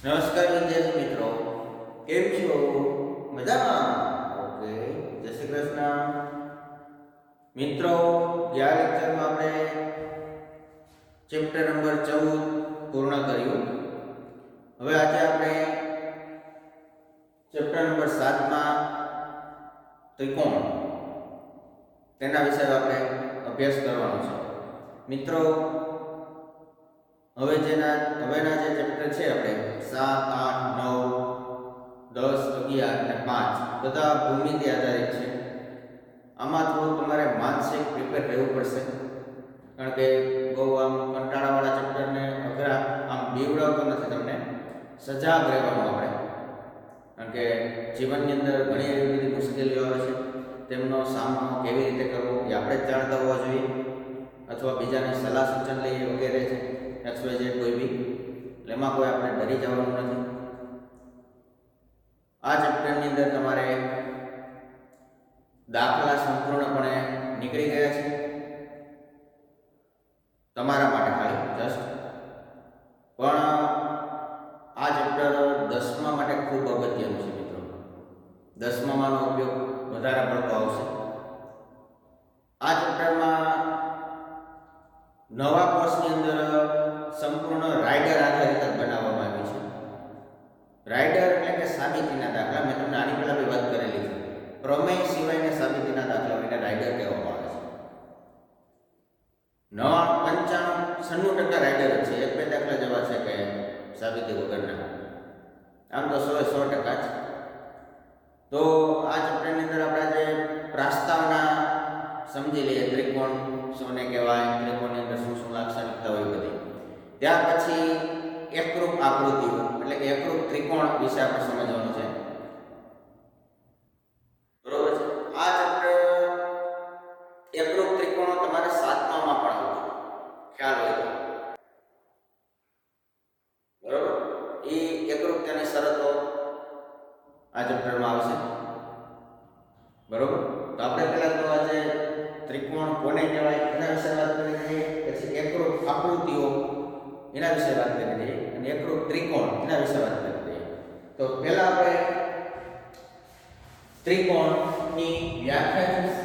નમસ્કાર વિદ્યાર્થી મિત્રો, કેમ છો? મજામાં? ઓકે, જય શ્રી કૃષ્ણ. મિત્રો, ગયા લેક્ચરમાં આપણે ચેપ્ટર નંબર 14 પૂર્ણ કર્યું. હવે આજે આપણે ચેપ્ટર નંબર 7 માં ત્રિકોણ તેના વિશે આપણે અભ્યાસ કરવાનો છે. મિત્રો, હવેના જે ચેપ્ટર છે આપણે 7, 8, 9, 10, 11 અને 5 બધા ભૂમિતિ આધારિત છે. આમાં થોડું તમારે માનસિક પ્રિપેર રહેવું પડશે, કારણ કે બહુ આમ કંટાળાવાળા ચેપ્ટરને અઘરા આમ બીવડાવતો નથી. તમને સજાગ રહેવાનું આપણે, કારણ કે જીવનની અંદર ઘણી એવી બધી મુશ્કેલીઓ આવે છે, તેમનો સામનો કેવી રીતે કરવો એ આપણે જ જાણતા હોવા જોઈએ, અથવા બીજાની સલાહ સૂચન લઈએ વગેરે છે XYZ કોઈ બી. એટલે એમાં કોઈ આપણે ડરી જવાનું નથી. આ ચેપ્ટરની અંદર તમારે દાખલા સંપૂર્ણપણે નીકળી ગયા છે તમારા માટે, ખાલી જસ્ટ. પણ આ ચેપ્ટર 10મા માટે ખૂબ અગત્યનું છે મિત્રો. 10માનો ઉપયોગ વધારે પડતો આવશે. આ ચેપ્ટરમાં નવા કોર્સની અંદર સંપૂર્ણ રાઇડર આધારિત બનાવવામાં આવ્યું છે. રાઇડર એટલે કે સાબિતીના દાખલા. મેં તમને આની પહેલા બી વાત કરેલી છે. પ્રમેય સિવાયના સાબિતીના દાખલાઓને રાઇડર કહેવામાં આવે છે. 95% રાઇડર જ છે. એક બે દાખલા જેવા છે કે સાબિતી વગરના. આમ તો 100% જ. તો આ ચેપ્ટરની અંદર આપણે જે પ્રસ્તાવના સમજી લઈએ, ત્રિકોણ શોને કહેવાય, ત્રિકોણની અંદર શું શું લાક્ષણિકતા હોય બધી. ત્યાર પછી એકરૂપ આકૃતિઓ એટલે કે એકરૂપ ત્રિકોણ વિશે આપણે સમજવાનું છે. બરોબર છે. આ ચેપ્ટર એકરૂપ ત્રિકોણો તમારે 7મામાં પણ આવશે, ખ્યાલ હોય તો. બરોબર. એ એકરૂપતાની શરતો આ ચેપ્ટરમાં આવશે. બરોબર. તો આપણે પહેલા તો આજે ત્રિકોણ કોને કહેવાય એના વિશે વાત કરી દઈએ, પછી એકરૂપ આકૃતિઓ એના વિશે વાત કરી દઈએ, અને એકરૂપ ત્રિકોણ એના વિશે વાત કરી દઈએ. તો પહેલા આપણે ત્રિકોણની વ્યાખ્યાથી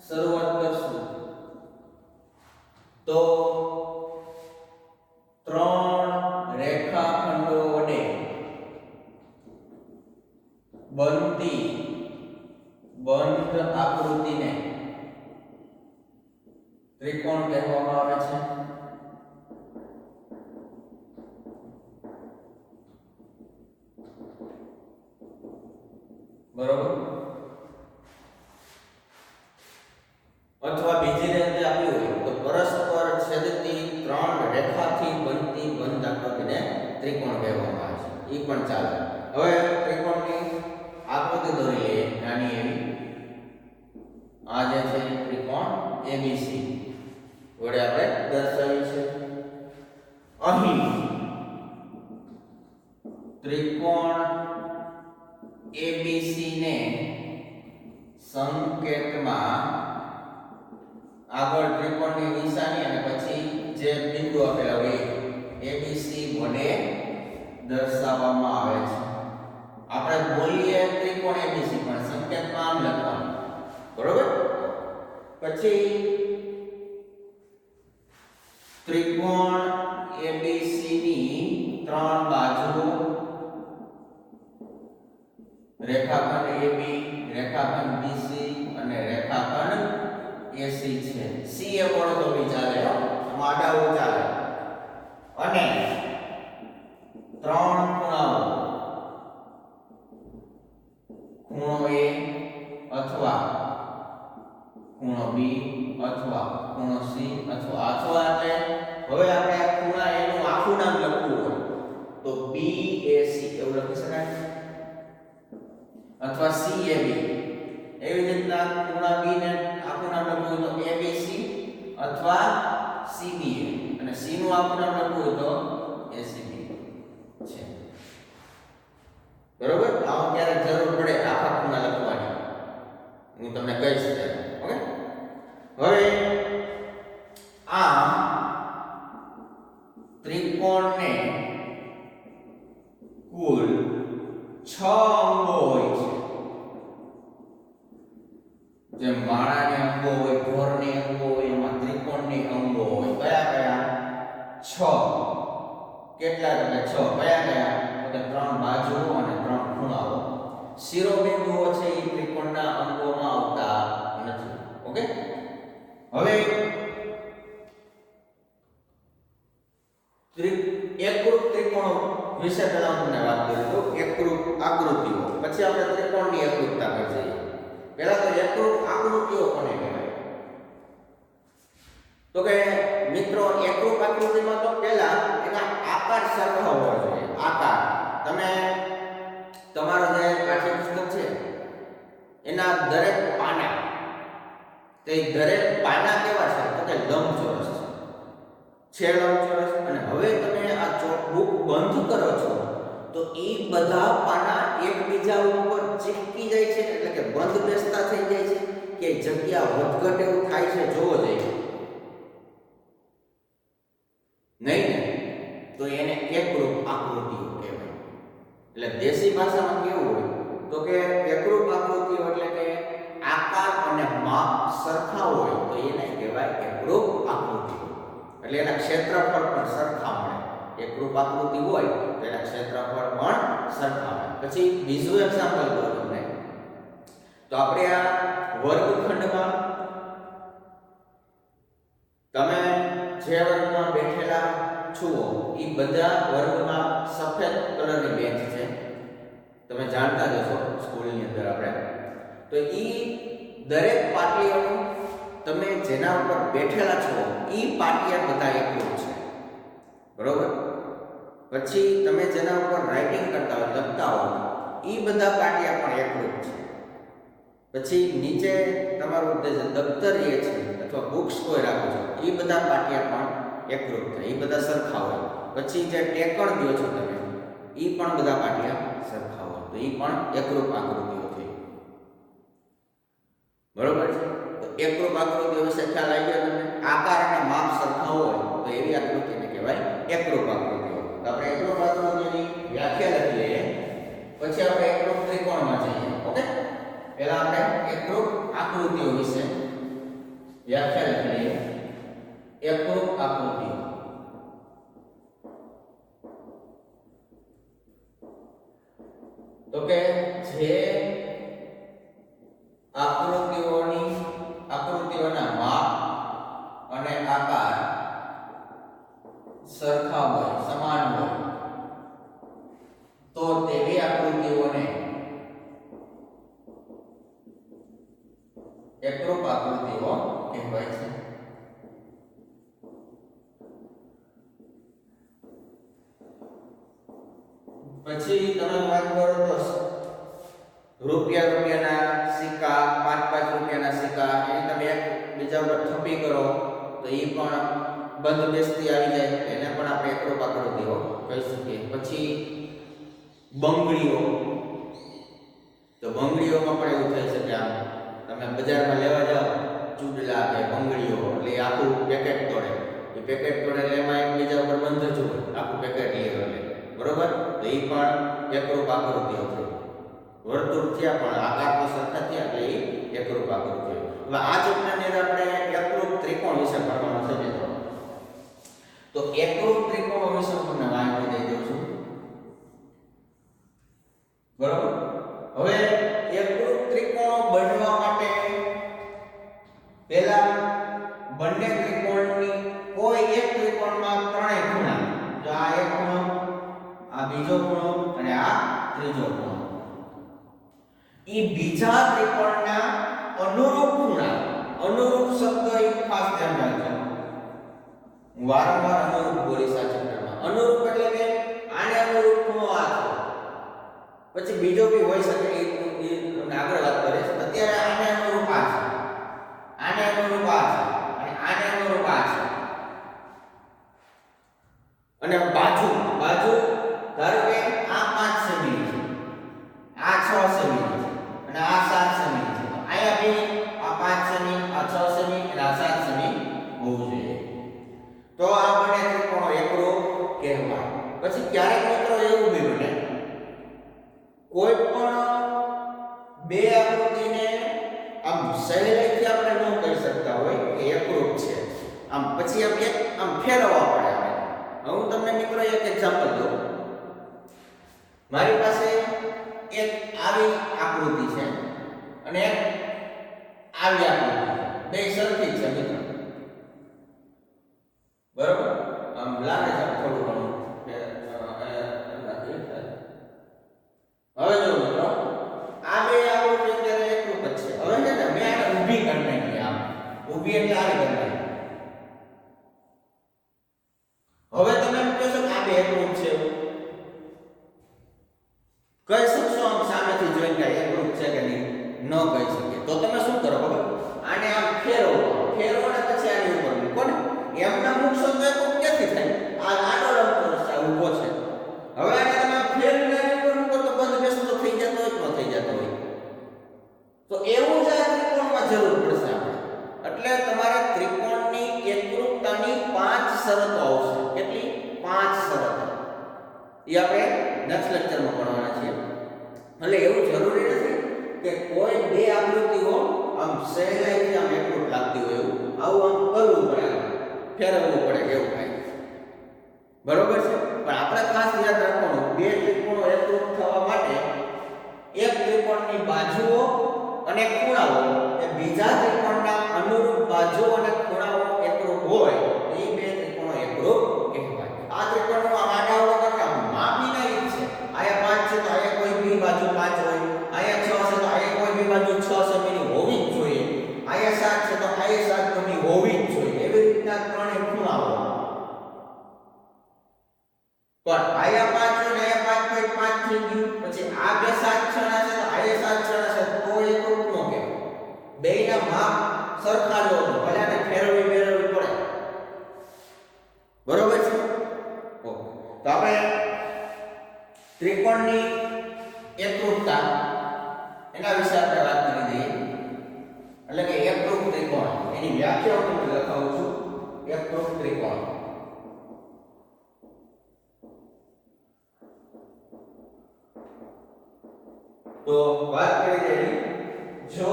શરૂઆત કરશું. તો ત્રણ રેખાખંડો વડે બનતી બંધ આકૃતિને ત્રિકોણ કહેવામાં આવે છે. બરોબર. અથવા બીજી રીતે આપ્યું હોય તો પરસ્પર છેદતી ત્રણ રેખાથી બનતી બંધ આકૃતિને ત્રિકોણ કહેવામાં આવે છે. એ પણ ચાલે. હવે ત્રિકોણની આકૃતિ દોરી લઈએ, નાની એવી. આ જે છે ત્રિકોણ ABC વડે આપણે દર્શાવ્યું છે. અહીં ત્રિકોણ ABC ને સંકેતમાં આગળ ત્રિકોણની નિશાની અને પછી જે બિંદુ આપેલા હોય ABC વડે દર્શાવવામાં આવે છે. આપણે બોલીએ ત્રિકોણ ABC પણ સંકેતમાં આમ લખવાનું. બરોબર. પછી ત્રિકોણ ABC ની ત્રણ બાજુ રેખાખંડ AB, રેખાખંડ BC અને રેખાખંડ AC છે. C એ પણ તો બી ચાલે, આડાઓ ચાલે. અને ત્રણ ખૂણાઓ, ખૂણો A અથવા ખૂણો B અથવા ખૂણો C અથવા એટલે હવે આપણે આ ખૂણા એનું આખું નામ લખવું હોય તો BAC એવું લખી શકાય, અથવા CAB. એવી રીતના ખૂણા B ને આખું નામ લખવું હોય તો ABC અથવા CBA, અને C નું આખું નામ લખવું હોય તો ACB છે. બરોબર. આમાં ક્યારેક જરૂર પડે આખા ખૂણા લખવાની, હું તમને કહીશ ત્યારે. ઓકે. હવે આ ત્રિકોણને અંગો હોય છે, જેમ માળાને અંગો હોય, ઢોરને અંગો હોય, એમાં ત્રિકોણને અંગો હોય. કયા કયા? 6. કેટલા? તો 6. કયા કયા? તો 3 બાજુઓ અને 3 ખૂણાઓ. શિરોબિંદુઓ છે એ ત્રિકોણના અંગોમાં આવતા નથી. ઓકે, હવે એકરૂપ ત્રિકોણો વિશે પહેલા તમને વાત કરી દઉં. એકરૂપ આકૃતિઓ, પછી આપણે ત્રિકોણની એકરૂપતા પર જઈએ. પહેલા તો એકરૂપ આકૃતિઓ કોને કહેવાય? તો કે મિત્રો, એકરૂપ આકૃતિમાં તો પહેલા એના આકાર સરખા હોવા જોઈએ. આકાર તમે તમારો જે પાઠ્યપુસ્તક છે એના દરેક પાના, તે દરેક પાના કેવા છે? તો કે લંબચોરસ છે લંબચોરસ. અને હવે તમે આ બુક બંધ કરો છો તો એ બધા પાના એકબીજા ઉપર ચીપકી જાય છે, એટલે કે બંધ બેસતા થઈ જાય છે, કે જગ્યા વધઘટ એવું થાય છે, જોવો જોઈએ નહીં ને? તો એને એકરૂપ આકૃતિઓ કહેવાય. એટલે દેશી ભાષામાં કેવું હોય તો કે એકરૂપ આકૃતિઓ એટલે કે આકાર અને માપ સરખા હોય તો એને કહેવાય એકરૂપ આકૃતિઓ. એટલે એના ક્ષેત્રફળ પણ સરખા મળે. એકરૂપ આકૃતિ હોય તો એના ક્ષેત્રફળ પણ સરખા મળે. પછી બીજું એક્ઝામ્પલ દઉં તમને. તો આપણે આ વર્ગખંડમાં તમે જે વર્ગમાં બેઠેલા છો એ બધા વર્ગમાં સફેદ કલરની બેન્ચ છે, તમે જાણતા જ હશો સ્કૂલની અંદર આપણે. તો એ દરેક પાટીઓનું તમે જેના ઉપર બેઠેલા છો એ પાટિયા બધા એકરૂપ છે, બરોબર? પછી તમે જેના ઉપર રાઇટિંગ કરતા હોય, લખતા હો, એ બધા પાટિયા પણ એકરૂપ છે. પછી નીચે તમારું જે દફતર એ છે અથવા બુક્સ કોઈ રાખો છો એ બધા પાટિયા પણ એકરૂપ થાય, એ બધા સરખા હોય. પછી જે ટેકણ દો છો તમે એ પણ બધા પાટિયા સરખા હોય, તો એ પણ એકરૂપ આકૃતિઓ થઈ, બરોબર છે? તો એકરૂપ આકૃતિઓ વિશે ખ્યાલ આવી ગયો તમને. આકાર અને માપ સરખા હોય તો એવી આકૃતિને કહેવાય એકરૂપ આકૃતિઓ. તો આપણે એકરૂપ આકૃતિની વ્યાખ્યા લખી લઈએ, પછી આપણે એકરૂપ ત્રિકોણમાં જઈએ. ઓકે, પહેલા આપણે એકરૂપ આકૃતિઓ વિશે વ્યાખ્યા લખી લઈએ. એકરૂપ આકૃતિઓ તો કે જે આકૃતિઓના માપ અને આકાર સરખા હોય, સમાન હોય, તો તેવી આકૃતિઓને એકરૂપ આકૃતિઓ કહેવાય છે. પછી તમે વાત કરો તો રૂપિયાના સિક્કા, 5 રૂપિયાના સિક્કા, એને તમે એક બીજા ઉપર થપ્પી કરો તો એ પણ બંધ બેસતી આવી જાય, એને પણ આપણે એકરૂપ આકૃતિઓ કહી શકીએ. પછી બંગડીઓ, તો બંગડીઓમાં પણ એવું થઈ શકે. આમ તમે બજારમાં લેવા જાઓ ચૂડલા કે બંગડીઓ, એટલે આખું પેકેટ તોડે, એ પેકેટ તોડે એટલે એમાં એકબીજા ઉપર બંધ જ હોય, આખું પેકેટ લીધો એટલે, બરોબર? તો એ પણ એકરૂપ આકૃતિઓ થઈ. વર્તુળ થયા પણ આકાર તો સરખા થયા એટલે એ એકરૂપ આકૃતિઓ. હવે આ ચેપ્ટરની અંદર આપણે એકરૂપ ત્રિકોણ વિશે ભણવાનું છે મિત્રો. તો એકરૂપ ત્રિકોણો વિશે હું તમને માહિતી દઈ દઉં છું, બરોબર? હવે એકરૂપ ત્રિકોણો બનવા માટે પહેલા બંને ત્રિકોણની કોઈ એક ત્રિકોણમાં ત્રણેય ખૂણા, જો આ એક ખૂણો, આ બીજો ખૂણો અને આ ત્રીજો ખૂણો, એ બીજા ત્રિકોણના અનુરૂપ ખૂણા, અનુરૂપ શબ્દ એ ખાસ ધ્યાન રાખજો. હું વારંવાર અનુરૂપ બોલીશ આ ચેપ્ટરમાં. અનુરૂપ એટલે કે આને અનુરૂપ ખૂણો આ છે, પછી બીજો બી હોઈ શકે, એ આગળ વાત કરીશ. અત્યારે આને અનુરૂપ આ છે, આને અનુરૂપ આ છે, અને આને અનુરૂપ આ છે. અને બાજુ ધારો કે આ 5 સેમી છે, આ 6 સેમી છે, અને આ 7 સેમી છે. તો આયા બી આ 5 સેમી, આ 6 સેમી અને આ 7 સેમી હોવું જોઈએ. તો આ બંને ત્રિકોણો એકરૂપ કહેવાય. પછી ક્યારેક મિત્રો એવું બી બને, કોઈ પછી આમ ફેરવવા પડે આપણે. હવે હું તમને મિત્રો એક એક્ઝામ્પલ દઉં. મારી પાસે એક આવી આકૃતિ છે અને એક આવી આકૃતિ છે. બે સરખી જ છે મિત્રો. બરોબર? આમ લાગે છે થોડું ઘણું કે હવે જો મિત્રો આ બે આકૃતિ અત્યારે એકરૂપ જ છે. હવે છે ને મેં આને ઊભી કરી નાખી. આમ ઊભી એટલે આવી કરી નાખી. હવે તમે એમ કહેશો કે આ બે એકરૂપ છે કહી શકશો આમ સામેથી જોઈને કે એકરૂપ છે કે નહીં? ન કહી શકીએ. તો તમે શું કરો ખબર? આને આમ ફેરવો ને પછી આની ઉપર મૂકો ને. એમના મૂકશો તો એકરૂપ ક્યાંથી થાય? આ આડો લંબચોરસ આ ઊભો છે. હવે આને તમે ફેરવીને આની ઉપર મૂકો તો બંધ બેસતો થઈ જતો હોય કે ન થઈ જતો હોય. તો એવું જ આ ત્રિકોણમાં જરૂર પડશે આપણે. એટલે તમારે ત્રિકોણની એકરૂપતાની 5 શરતો આવશે. કેટલી? 5 શરતો. એ આપણે નેક્સ્ટ લેક્ચરમાં ભણવાના છીએ. એટલે એવું જરૂરી નથી કે કોઈ બે આકૃતિઓ આમ સહેલાઈથી આમ એકરૂપ લાગતી હોય એવું આવું આમ કરવું પડે, ફેરવવું પડે એવું થાય. બરોબર છે? પણ આપણે ખાસ યાદ રાખવાનું બે ત્રિકોણો એકરૂપ થવા માટે એક ત્રિકોણની બાજુઓ અને ખૂણાઓ એ બીજા ત્રિકોણના અનુરૂપ બાજુઓ અને ખૂણાઓ એકરૂપ હોય તો એ બે ત્રિકોણો એકરૂપ કહેવાય. આ ત્રિકોણનો આડાઅવળો કરતા માપીના એક છે. આયા 5 છે તો આયા કોઈ બી બાજુ 5 હોય. આયા 6 છે તો આયા કોઈ બી બાજુ 6 સેમીની હોવી જ જોઈએ. આયા 7 છે તો આયા 7 સેમી હોવી જ જોઈએ. એવી રીતના ત્રણે ખૂણાઓ. પણ આયા 5 છે ને આયા 5 થઈ ગયું. પછી આ બે 7 છેડા છે તો આયા 7 છેડા છે તો એકરૂપ નો કહેવાય. બેયના માપ સરખા લો ભલે ને ફેરવી પડે. બરોબર છે? ઓકે. તો આપણે ત્રિકોણની એકરૂપતા એના વિશે આપણે વાત કરી દઈએ. એટલે કે એકરૂપ ત્રિકોણ એની વ્યાખ્યા હું તમને લખાવું છું. એકરૂપ ત્રિકોણ તો વાત કરી દઈએ. જો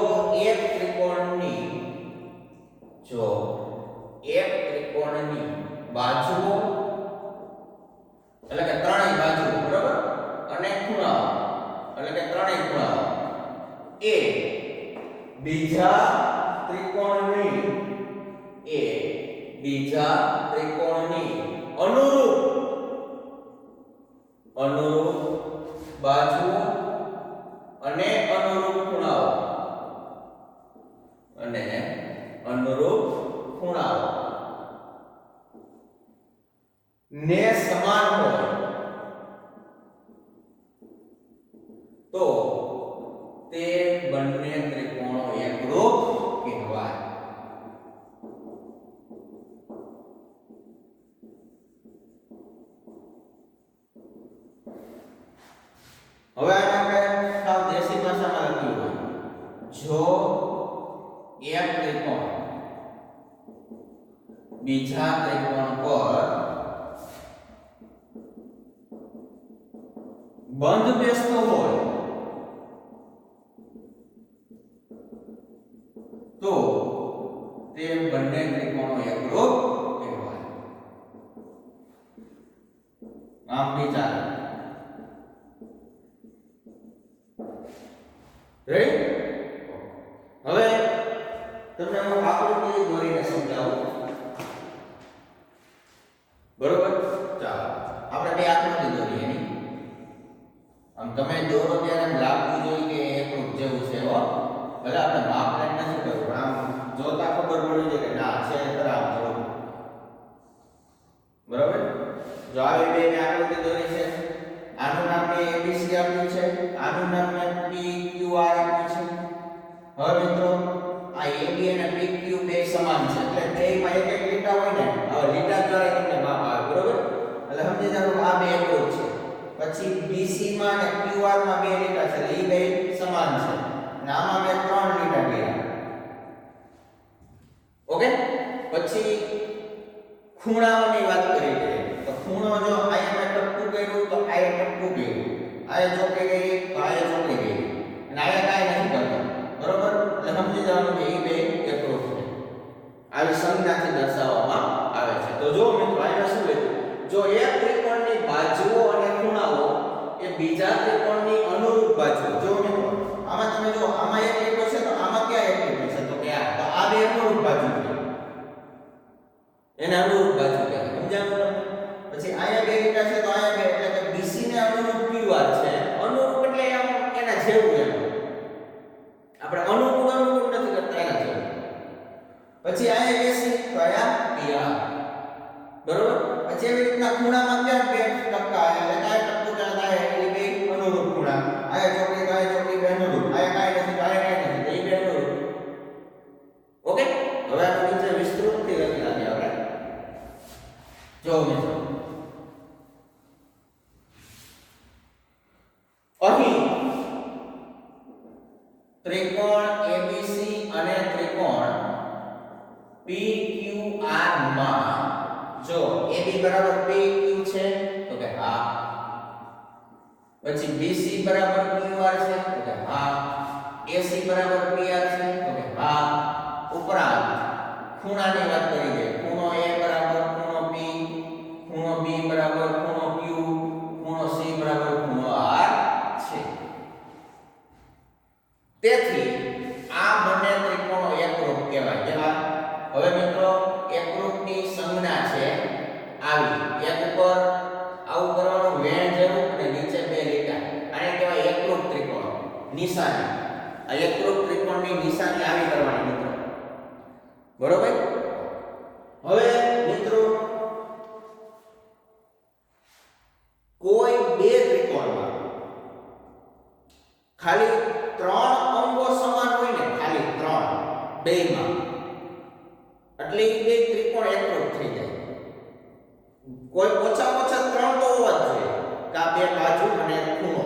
એક ત્રિકોણની બાજુઓ એટલે કે ત્રણેય બાજુઓ બરાબર અને ખૂણાઓ એટલે કે ત્રણેય ખૂણાઓ એ બીજા ત્રિકોણની અનુરૂપ બાજુઓ અને અનુરૂપ ખૂણાઓ ને સમાન હોય તો તે બંને ત્રિકોણો એકરૂપ કહેવાય. હવે આપણે સાવ દેશી ભાષામાં લખ્યું હોય જો એક ત્રિકોણ બીજા ત્રિકોણ પર બંધ બેસતો હોય તો તે બંને ત્રિકોણો એકરૂપ કહેવાય. આમ વિચાર રેડી. હવે તમને હું આકૃતિ દોરીને સમજાવું. બરોબર? ચાલો આપણે બે આકૃતિ દોરીએ એની. આમ તમે દોરો ત્યારે લાગવું જોઈએ કે એકરૂપ જેવું છે હો. ભલે આપણે માપ લઈને નથી કરવું આમ જોતા ખબર પડી જાય કે ના છે ખરા આમ. બરોબર? જો આવી બે આકૃતિ દોરી છે. આનું નામ મેં ABC આપ્યું છે. આનું નામ મેં PQR આપ્યું છે. હવે મિત્રો આ AB અને PQ બે સમાન છે એટલે બેમાં એક એક લીટા હોય ને હવે લીટા દ્વારા તમને માપ આવે. બરોબર? એટલે સમજી જાવ આ બે એકરૂપ છે. પછી BC માં અને QR માં બે લીટા છે એટલે એ બે સમાન છે. અને આમાં મેં 3 લીટા કર્યા. ઓકે? પછી ખૂણાઓની વાત કરી છે. તો ખૂણો જો આયા મેં ટપકું કર્યું તો આયા ટપકું કર્યું. આયા ચોકે ગઈ તો આયા ચોકે ગઈ. અને આયા કાઈ નથી કરતો. બરોબર? એટલે સમજી જવાનું કે એ બે એકરૂપ છે. આવી સંજ્ઞાથી દર્શાવવામાં જો એક ત્રિકોણની બાજુઓ અને ખૂણાઓ એ બીજા ત્રિકોણની અનુરૂપ બાજુ, જો મિત્રો આમાં તમે જો આમાં એક લીટો છે તો આમાં ક્યાં એક લીટો છે તો કે આ બે અનુરૂપ બાજુ છે, એને અનુરૂપ બાજુ કહેવાય. સમજાયું? પછી અહીંયા બે લીટા છે તો અહીંયા બે, એટલે કે BC ને અનુરૂપ QR છે. અનુરૂપ એટલે આમ એના જેવું એમ, આપણે અનુરૂપ નથી કરતા એના જેવું. પછી અહીંયા AC તો અહીંયા PR, બરોબર. પછી એવી રીતના ખૂણામાં ક્યાં બે ટક્કા એટલે કાય ટક્કો ક્યાં થાય એટલે બે અનુરૂપ ખૂણા. આયા ચોકડી કાય ચોકડી બે અનુરૂપ, આયા કાય નથી આયા કાય નથી તો એ બે અનુરૂપ. ઓકે, હવે આ નીચે વિસ્તૃતથી લખી નાખીએ આપણે. જો મિત્રો અહીં ત્રિકોણ ABC અને ત્રિકોણ PQR માં જો AB બરાબર PQ છે તો કે હા, પછી BC બરાબર QR છે તો કે હા, AC બરાબર PR છે તો કે હા. ઉપરાંત ખૂણાની વાત કરી છે, ખૂણો A બરાબર ખૂણો P, ખૂણો B બરાબર ખૂણો Q, ખૂણો C બરાબર ખૂણો R છે. તેથી આ બંને ત્રિકોણો એકરૂપ કહેવાય. કેવા? હવે મિત્રો એકરૂપની સંજ્ઞા છે આવી, એક ઉપર આવું કરવાનું વેણ જેવું અને નીચે બે લીટા, આને કહેવાય એકરૂપ ત્રિકોણ. નિશાની, આ એકરૂપ ત્રિકોણની નિશાની આવી કરવાની મિત્રો, બરોબર. હવે મિત્રો કોઈ બે ત્રિકોણમાં ખાલી ત્રણ અંગો સમાન હોય ને, ખાલી ત્રણ બેમાં, એટલે એ બે ત્રિકોણ એકરૂપ થઈ જાય. કોઈ ઓછામાં ઓછા ત્રણ તો હોવા જ જોઈએ, કા બે બાજુ અને ખૂણો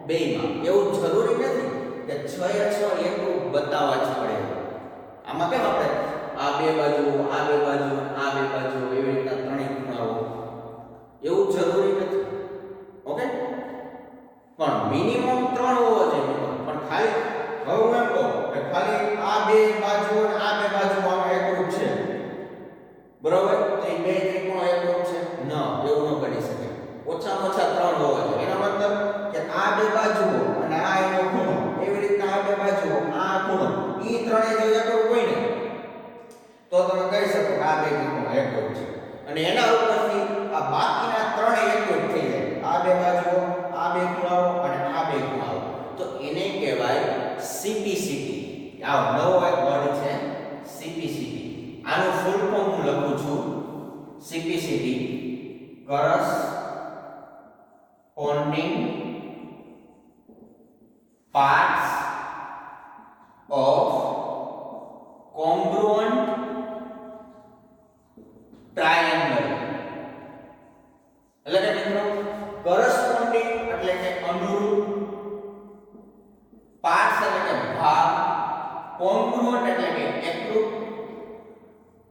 બેમાં. એવું જરૂરી નથી કે 6 એ 6 એકરૂપ બતાવવા જ પડે. આમાં કેમ આપણે આ બે બાજુ, આ બે બાજુ, આ બે બાજુ એવી રીતના ત્રણેય ખૂણાઓ, એવું જરૂરી નથી. ઓકે, પણ મિનિમમ 3 હોવો જોઈએ મિત્રો. પણ ખાલી હવે હું એમ કહું કે ખાલી આ બે બાજુ અને આ બે બાજુ આમાં એકરૂપ છે, બરોબર, તો એ બે ત્રિકોણ એકરૂપ છે? ન, એવું ન બની શકે. ઓછામાં ઓછા 3 હોવા જોઈએ. એનો મતલબ કે આ બે બાજુઓ અને આ એનો ખૂણો, એવી રીતના આ બે બાજુઓ, આ ખૂણો, ઈ ત્રણેય જો એકરૂપ હોય ને તો તમે કહી શકો કે આ બે ત્રિકોણ એકરૂપ છે. અને એના ઉપરથી આ બાકીના ત્રણેય એકરૂપ થઈ જાય. આ બે બાજુઓ, આ બે ખૂણાઓ અને આ બે ખૂણાઓ, તો એને કહેવાય CPCT. આ નવો એક વર્ડ છે CPCT. આનું ફૂલ ફોર્મ હું લખું છું. CPCT corresponding parts of congruent triangle. એટલે કે મિત્રો corresponding એટલે કે અનુરૂપ, parts એટલે કે ભાગ, congruent એટલે કે એકરૂપ,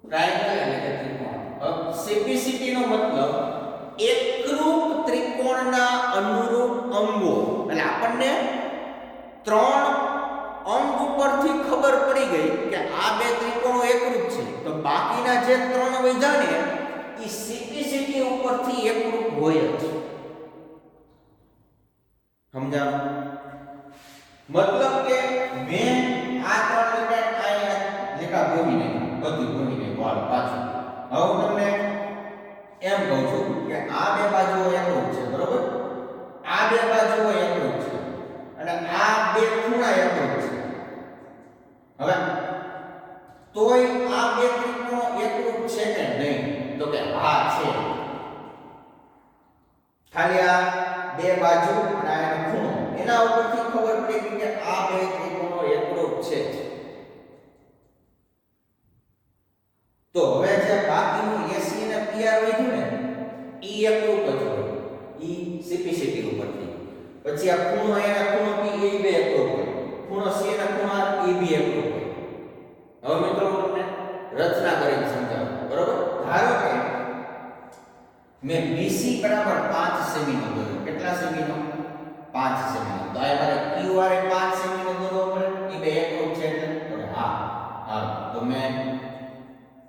triangle એટલે કે ત્રિકોણ. CPCT નો મતલબ એકરૂપ ત્રિકોણના અનુરૂપ અંગો. એટલે આપણને ત્રણ અંગ ઉપરથી ખબર પડી ગઈ કે આ બે ત્રિકોણો એકરૂપ છે, તો બાકીના જે ત્રણ વધ્યા ને એ CPCT ઉપરથી એકરૂપ હોય જ. સમજાણું? મતલબ કે મેં આ ત્રણ લીટા અહીંયા લીટા દોરી નાખી, બધી દોરી નાખી વાળ પાછું. હવે હું તમને એમ કહું છું કે આ બે બાજુઓ એકરૂપ છે, બરોબર, આ બે બાજુઓ એકરૂપ છે અને આ બે ખૂણા એકરૂપ છે. હવે તોય આ બે ત્રિકોણો એકરૂપ છે કે નહીં તો કે હા છે. ખાલી આ બે બાજુ અને આ એનો ખૂણો, એના ઉપરથી ખબર પડી ગઈ કે આ બે ત્રિકોણો એકરૂપ છે. તો હવે જે બાકીનું AC અને PR વધ્યું ને ઈ એકરૂપ જ હોય, ઈ CPCT ઉપરથી. પછી આ ખૂણો એના ખૂણો P એ બે એકરૂપ હોય, ખૂણો C અને ખૂણો R એ બે એકરૂપ હોય. હવે મિત્રો તમને રચના કરીને સમજાવું, બરોબર. ધારો કે મેં BC બરાબર 5 સેમી નો દોર્યો. કેટલા સેમી નો? 5 સેમી નો. તો આ મારે QR એ 5 સેમી નો દોરવો પડે, એ બે એકરૂપ છે એટલે તો હા હા. તો મેં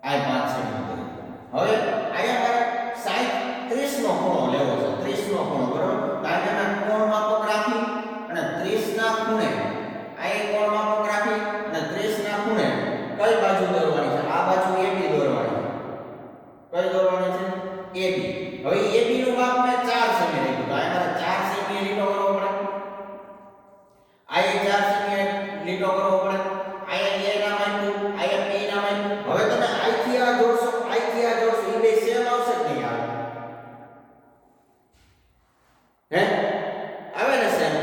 આ 5 સેમી નો દોર્યો. હવે અહીંયા મારે 60 30 30 નો ખૂણો લેવો છે, 30 નો ખૂણો, બરોબર? કાયદાના કોણ માપક રાખી અને 30 ના ખૂણે આ કોણ માપક રાખી અને 30 ના ખૂણે કઈ બાજુ દોરવાની છે? આ બાજુ AB દોરવાની છે. કઈ દોરવાની છે? AB. હવે AB નું માપ મેં 4 સેમી રાખ્યું, તો આ મારે 4 સેમી લીટો કરવો પડે. આ 4 સેમી લીટો કરવો પડે. આયા A ના માપ્યું, આયા B ના માપ્યું. હવે તમે આથી આ જોડશો, આથી આ જોડશો, એ બે સેમ આવશે કે નહીં આવે? હે? આવે ને સેમ?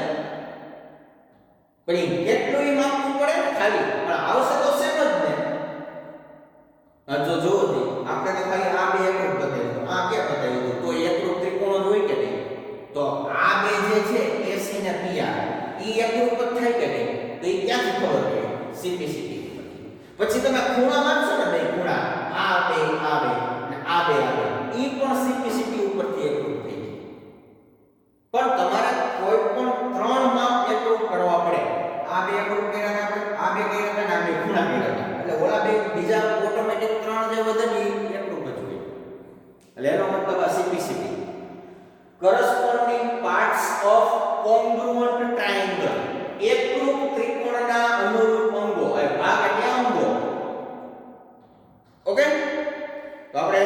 પણ કેટલું ઈ માપવું પડે ને ખાલી, પણ આવશે તો સેમ જ ને. જો જોવો દી આપણે તો ખાલી આ બે એકરૂપ બતાવ્યું, આ ક્યાં બતાવ્યું? તો એકરૂપ ત્રિકોણ જ હોય કે નહીં? તો આ બે જે છે AC ને PR ઈ એકરૂપ જ થાય કે નહીં? તો ઈ ક્યાંથી ખબર પડે? સિમ્પ્લિસિટી. પછી તમે ખૂણા માનશો ને, બે ખૂણા આ બે અને આ બે ઈ પણ સિમ્પ્લિસિટી ઉપરથી એકરૂપ થઈ જાય. પણ તમારે કોઈ પણ ત્રણ માપ એકરૂપ કરવા પડે. આ બે એકરૂપ કર્યા આપણે, આ બે કર્યા અને આ બે ખૂણા કર્યા, એટલે ઓલા બે બીજા ઓટોમેટિક ત્રણ જે વધે ને એકરૂપ જ હોય. એટલે એનો મતલબ આ simplicity. corresponding parts of congruent triangle, એકરૂપ ત્રિકોણના અનુરૂપ અંગો, એ ભાગ એટલે અંગો. ઓકે, તો આપણે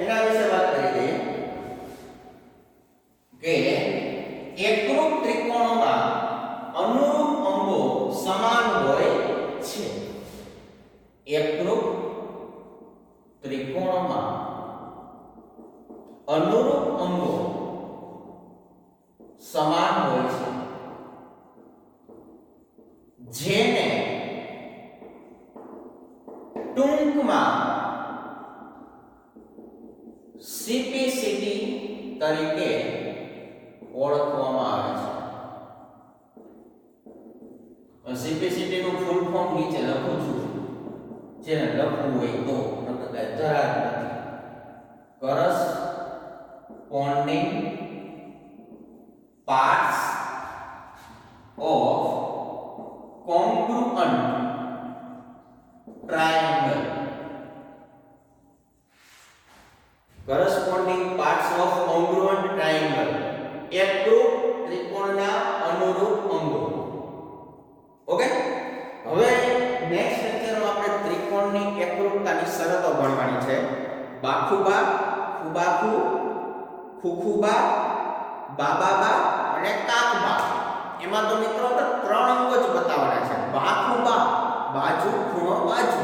એના વિશે વાત કરી દઈએ કે એકરૂપ ત્રિકોણોમાં અનુરૂપ અંગો સમાન હોય છે. એકરૂપ ત્રિકોણમાં અનુરૂપ અંગો સમાન હોય છે, જેને ટૂંકમાં સિમ્પ્લિસિટી તરીકે ઓળખવામાં આવે છે. સિમ્પ્લિસિટી નું ફૂલ ફોર્મ નીચે લખું છું, જેને લખવું હોય તો નકર જરા જ નથી. corresponding parts of congruent triangle. corresponding parts of congruent triangle, એકરૂપ ત્રિકોણના અનુરૂપ અંગો. ઓકે, હવે નેક્સ્ટ લેક્ચરમાં આપણે ત્રિકોણની એકરૂપતાની શરતો ભણવાની છે. બાખુબા, ફુબાખુ, ખુખુબા, બાબાબા અને કાકબા. એમાં તો મિત્રો આપણે ત્રણ અંગો જ બતાવવાના છે. બાખુબા, બાજુ, ખૂણો, બાજુ,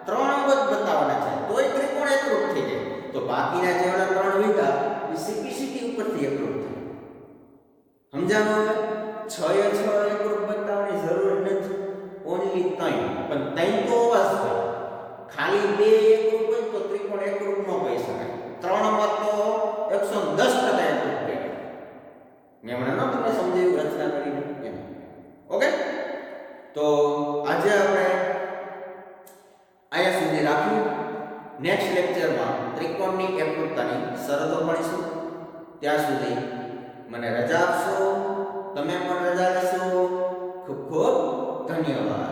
ત્રણ અંગો જ બતાવવાના છે, તોય ત્રિકોણ એકરૂપ થઈ જાય. તો બાકીના જે ઓલા ત્રણ વિધા એ સિમ્પ્લિસિટી ઉપરથી એકરૂપ થાય. સમજાણું? હવે 6 એ 6 એકરૂપ બતાવવાની જરૂર નથી, ઓન્લી 3. પણ 3 તો અવશ્ય હોય. ખાલી 2 એકરૂપ હોય તો ત્રિકોણ એકરૂપ ન કહી શકાય. 3 માં તો 110% એકરૂપ કહેવાય. મેં હમણાં તમને સમજાવ્યું રચના કરીને એમ. ઓકે, તો આજે આપણે અહીંયા સુધી રાખ્યું. નેક્સ્ટ લેક્ચરમાં ત્રિકોણની એકરૂપતાની શરતો ભણીશું. ત્યાં સુધી મને રજા આપશો, તમે પણ રજા લેશો. ખૂબ ખૂબ ધન્યવાદ.